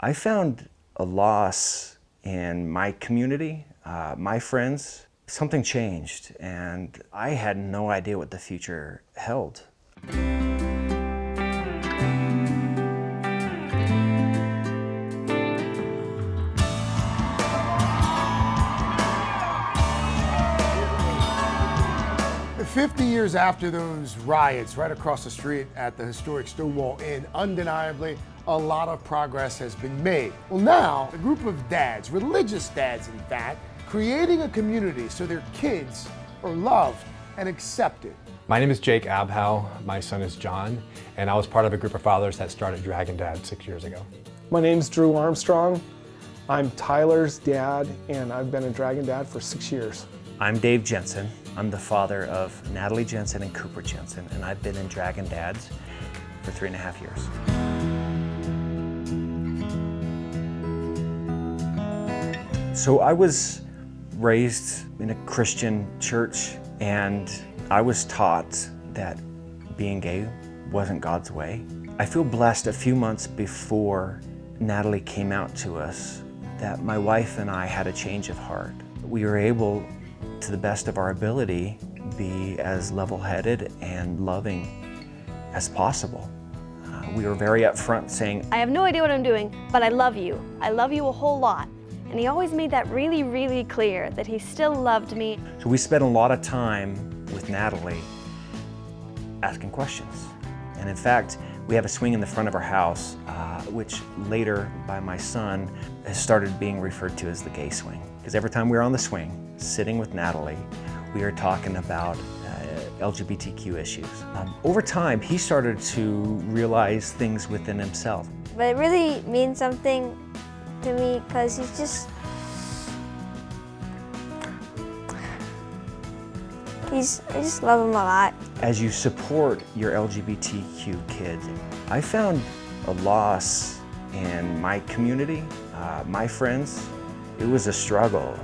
I found a loss in my community, my friends. Something changed, and I had no idea what the future held. 50 years after those riots right across the street at the historic Stonewall Inn, undeniably, a lot of progress has been made. Well, now, a group of dads, religious dads in fact, creating a community so their kids are loved and accepted. My name is Jake Abhow, my son is John, and I was part of a group of fathers that started Dragon Dad 6 years ago. My name's Drew Armstrong. I'm Tyler's dad, and I've been a Dragon Dad for 6 years. I'm Dave Jensen. I'm the father of Natalie Jensen and Cooper Jensen, and I've been in Dragon Dads for 3.5 years. So I was raised in a Christian church, and I was taught that being gay wasn't God's way. I feel blessed a few months before Natalie came out to us that my wife and I had a change of heart. We were able, to the best of our ability, be as level-headed and loving as possible. We were very upfront saying, I have no idea what I'm doing, but I love you. I love you a whole lot. And he always made that really, really clear that he still loved me. So we spent a lot of time with Natalie asking questions. And in fact, we have a swing in the front of our house, which later by my son has started being referred to as the gay swing. Because every time we were on the swing, sitting with Natalie, we were talking about LGBTQ issues. Over time, he started to realize things within himself. But it really means something to me because I just love him a lot. As you support your LGBTQ kids, I found a loss in my community, my friends. It was a struggle.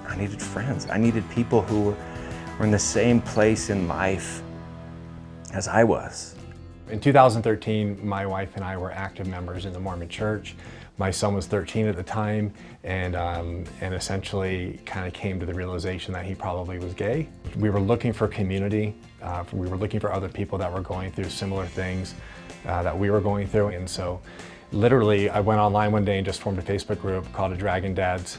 I needed friends. I needed people who were in the same place in life as I was. In 2013, my wife and I were active members in the Mormon Church. My son was 13 at the time, and essentially kind of came to the realization that he probably was gay. We were looking for community. We were looking for other people that were going through similar things that we were going through, and so literally I went online one day and just formed a Facebook group called a Dragon Dads.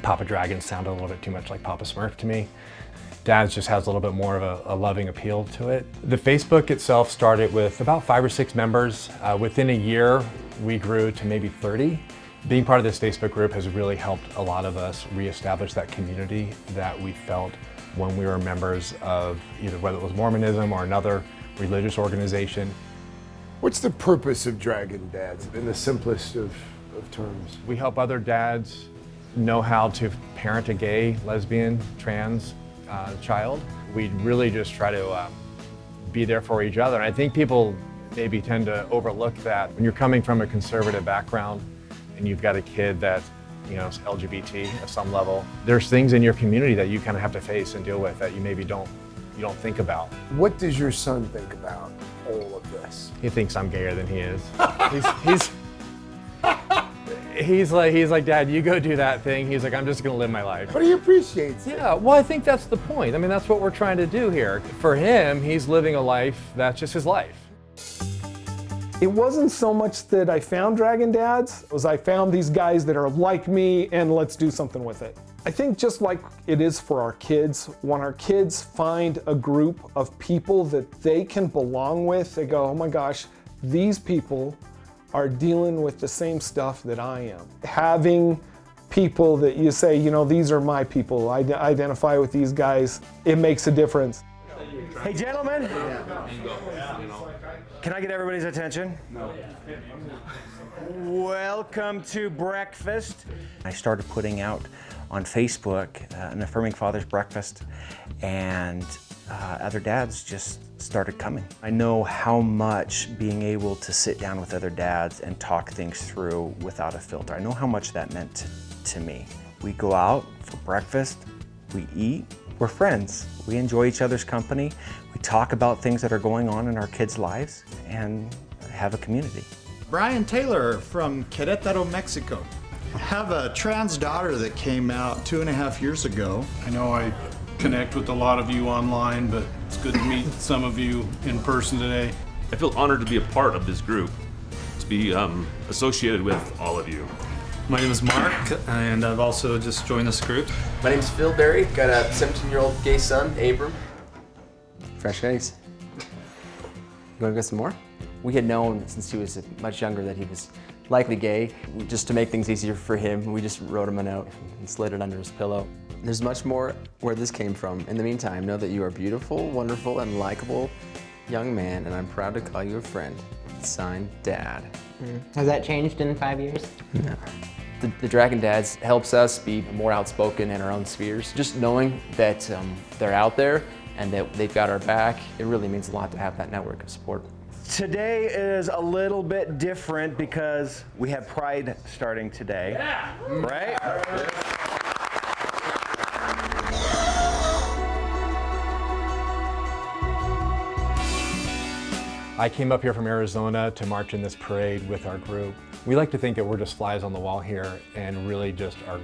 Papa Dragon sounded a little bit too much like Papa Smurf to me. Dads just has a little bit more of a loving appeal to it. The Facebook itself started with about 5 or 6 members. Within a year, we grew to maybe 30. Being part of this Facebook group has really helped a lot of us reestablish that community that we felt when we were members of either whether it was Mormonism or another religious organization. What's the purpose of Dragon Dads in the simplest of terms? We help other dads know how to parent a gay, lesbian, trans child. We really just try to be there for each other. And I think people maybe tend to overlook that when you're coming from a conservative background and you've got a kid that is LGBT at some level. There's things in your community that you kind of have to face and deal with that you maybe don't think about. What does your son think about all of this? He thinks I'm gayer than he is. He's like, Dad, you go do that thing. He's like, I'm just gonna live my life. But he appreciates it. Yeah, well, I think that's the point. I mean, that's what we're trying to do here. For him, he's living a life that's just his life. It wasn't so much that I found Dragon Dads, it was I found these guys that are like me and let's do something with it. I think just like it is for our kids, when our kids find a group of people that they can belong with, they go, oh my gosh, these people are dealing with the same stuff that I am. Having people that you say, these are my people, I identify with these guys, it makes a difference. Hey gentlemen, can I get everybody's attention? No. Welcome to breakfast. I started putting out on Facebook an Affirming Fathers breakfast, and other dads just started coming. I know how much being able to sit down with other dads and talk things through without a filter, I know how much that meant to me. We go out for breakfast, we eat, we're friends. We enjoy each other's company. We talk about things that are going on in our kids' lives and have a community. Brian Taylor from Querétaro, Mexico. I have a trans daughter that came out 2.5 years ago. I know I connect with a lot of you online, but it's good to meet some of you in person today. I feel honored to be a part of this group, to be associated with all of you. My name is Mark, and I've also just joined this group. My name's Phil Berry, got a 17-year-old gay son, Abram. Fresh eggs. You want to get some more? We had known since he was much younger that he was likely gay. Just to make things easier for him, we just wrote him a note and slid it under his pillow. There's much more where this came from. In the meantime, know that you are beautiful, wonderful, and likable young man, and I'm proud to call you a friend. Signed, Dad. Has that changed in 5 years? No. The Dragon Dads helps us be more outspoken in our own spheres. Just knowing that they're out there and that they've got our back, it really means a lot to have that network of support. Today is a little bit different because we have Pride starting today, right? I came up here from Arizona to march in this parade with our group. We like to think that we're just flies on the wall here and really just are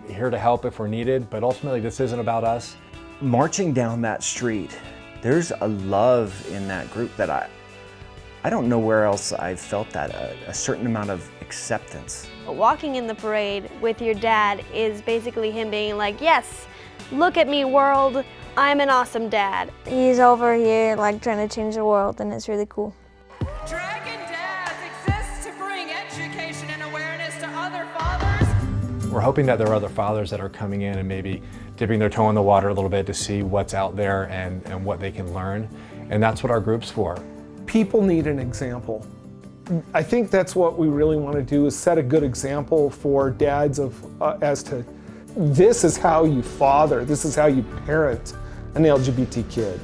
here to help if we're needed, but ultimately this isn't about us. Marching down that street, there's a love in that group that I don't know where else I've felt that, a certain amount of acceptance. Walking in the parade with your dad is basically him being like, yes, look at me world, I'm an awesome dad. He's over here like trying to change the world, and it's really cool. Dragon Dads exists to bring education and awareness to other fathers. We're hoping that there are other fathers that are coming in and maybe dipping their toe in the water a little bit to see what's out there and what they can learn. And that's what our group's for. People need an example. I think that's what we really want to do, is set a good example for dads as to this is how you father, this is how you parent an LGBT kid.